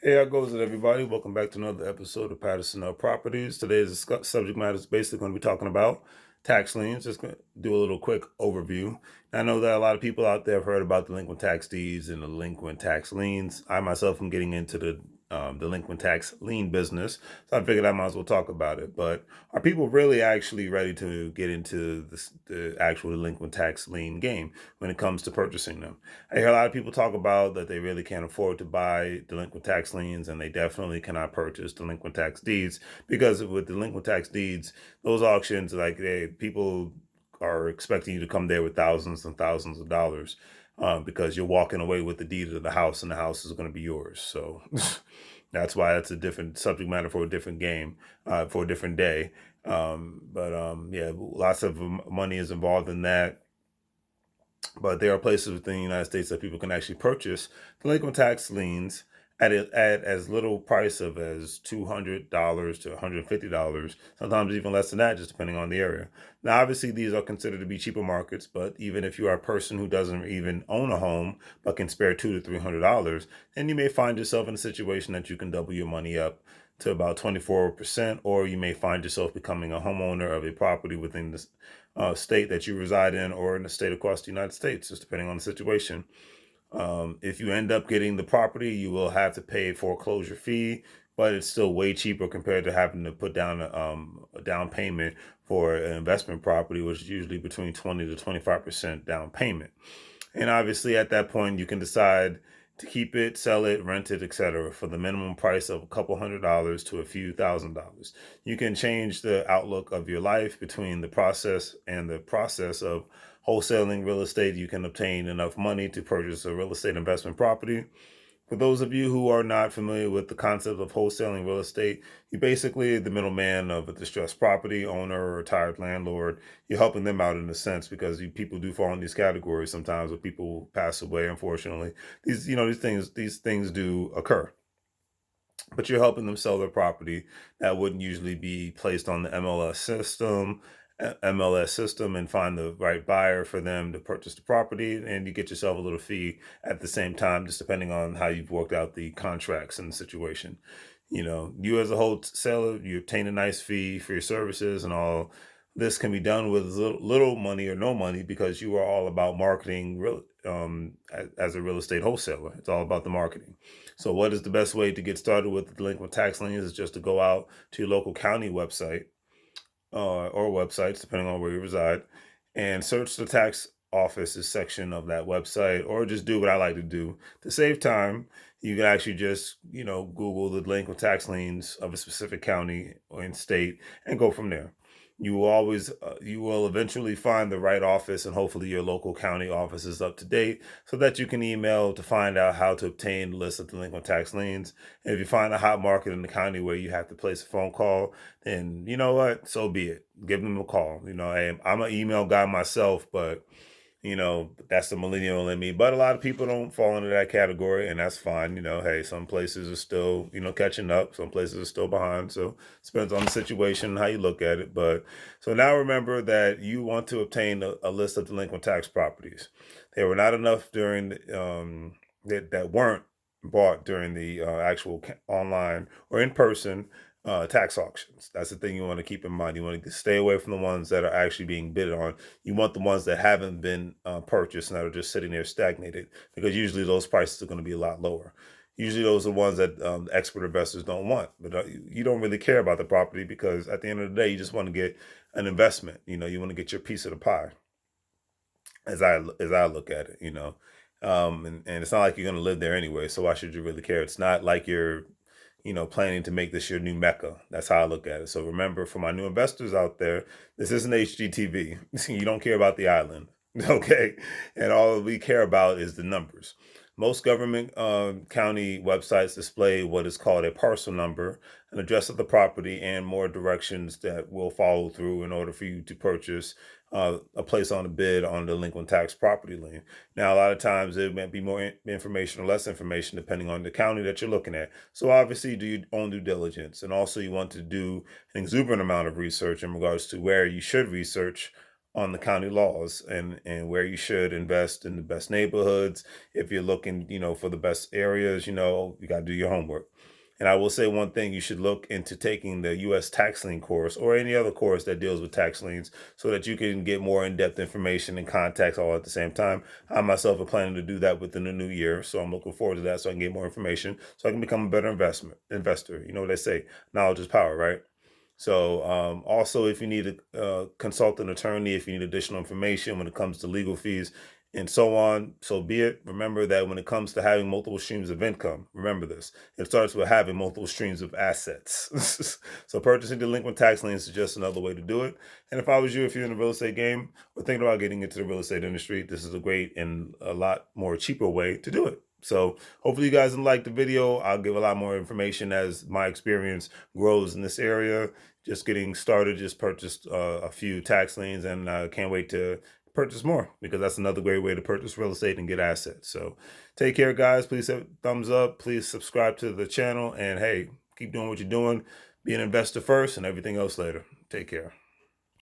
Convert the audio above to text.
Hey, how goes it, everybody? Welcome back to another episode of Patterson Properties. Today's subject matter is basically going to be talking about tax liens. Just going to do a little quick overview. I know that a lot of people out there have heard about delinquent tax deeds and delinquent tax liens. I myself am getting into the delinquent tax lien business, so I figured I might as well talk about it. But are people really actually ready to get into the actual delinquent tax lien game when it comes to purchasing them? I hear a lot of people talk about that they really can't afford to buy delinquent tax liens, and they definitely cannot purchase delinquent tax deeds because with delinquent tax deeds, those auctions, people are expecting you to come there with thousands and thousands of dollars because you're walking away with the deed of the house, and the house is going to be yours. So that's why that's a different subject matter for a different game, for a different day. Yeah, lots of money is involved in that, but there are places within the United States that people can actually purchase delinquent tax liens at as little price of as $200 to $150, sometimes even less than that, just depending on the area. Now, obviously, these are considered to be cheaper markets, but even if you are a person who doesn't even own a home but can spare $200 to $300, then you may find yourself in a situation that you can double your money up to about 24%, or you may find yourself becoming a homeowner of a property within the state that you reside in, or in a state across the United States, just depending on the situation. If you end up getting the property, you will have to pay a foreclosure fee, but it's still way cheaper compared to having to put down a down payment for an investment property, which is usually between 20 to 25% down payment. And obviously, at that point, you can decide to keep it, sell it, rent it, etc., for the minimum price of a couple $100s to a few $1,000s. You can change the outlook of your life between the process and the process of wholesaling real estate. You can obtain enough money to purchase a real estate investment property. For those of you who are not familiar with the concept of wholesaling real estate, you're basically the middleman of a distressed property owner or retired landlord. You're helping them out in a sense because people do fall in these categories sometimes where people pass away, unfortunately. These things do occur. But you're helping them sell their property that wouldn't usually be placed on the MLS system, and find the right buyer for them to purchase the property, and you get yourself a little fee at the same time, just depending on how you've worked out the contracts and the situation. You as a wholesaler, you obtain a nice fee for your services, and all this can be done with little money or no money because you are all about marketing as a real estate wholesaler. It's all about the marketing. So what is the best way to get started with the delinquent tax liens? Is just to go out to your local county website, or websites, depending on where you reside, and search the tax offices section of that website, or just do what I like to do. To save time, you can actually just, Google the delinquent tax liens of a specific county or in state and go from there. You will eventually find the right office, and hopefully your local county office is up to date so that you can email to find out how to obtain the list of delinquent tax liens. And if you find a hot market in the county where you have to place a phone call, then you know what? So be it. Give them a call. Hey, I'm an email guy myself, but that's the millennial in me. But a lot of people don't fall into that category, and that's fine. Hey, some places are still, catching up. Some places are still behind. So it depends on the situation, how you look at it. But so now remember that you want to obtain a list of delinquent tax properties. There were not enough during that weren't bought during the actual online or in person tax auctions. That's the thing you want to keep in mind. You want to stay away from the ones that are actually being bid on. You want the ones that haven't been purchased and that are just sitting there stagnated, because usually those prices are going to be a lot lower. Usually those are the ones that expert investors don't want, but you don't really care about the property because at the end of the day, you just want to get an investment. You want to get your piece of the pie, as I look at it. And it's not like you're going to live there anyway, so why should you really care? It's not like you're planning to make this your new mecca. That's how I look at it. So remember, for my new investors out there, this isn't HGTV. You don't care about the island, okay? And all we care about is the numbers. Most government county websites display what is called a parcel number, an address of the property, and more directions that will follow through in order for you to purchase a place on a bid on a delinquent tax property lien. Now, a lot of times it might be more information or less information depending on the county that you're looking at. So obviously, do your own due diligence, and also you want to do an exuberant amount of research in regards to where you should research on the county laws and where you should invest in the best neighborhoods. If you're looking, for the best areas, you got to do your homework. And I will say one thing: you should look into taking the U.S. tax lien course or any other course that deals with tax liens, so that you can get more in-depth information and contacts all at the same time. I myself are planning to do that within the new year, so I'm looking forward to that, so I can get more information, so I can become a better investor. You know what they say: knowledge is power, right? So, also, if you need a consult an attorney, if you need additional information when it comes to legal fees and so on, so be it. Remember that when it comes to having multiple streams of income, remember this: it starts with having multiple streams of assets. So, purchasing delinquent tax liens is just another way to do it. And if I was you, if you're in the real estate game or thinking about getting into the real estate industry, this is a great and a lot more cheaper way to do it. So hopefully you guys like the video. I'll give a lot more information as my experience grows in this area. Just getting started, just purchased a few tax liens, and can't wait to purchase more, because that's another great way to purchase real estate and get assets. So take care, guys. Please hit thumbs up. Please subscribe to the channel. And hey, keep doing what you're doing. Be an investor first and everything else later. Take care.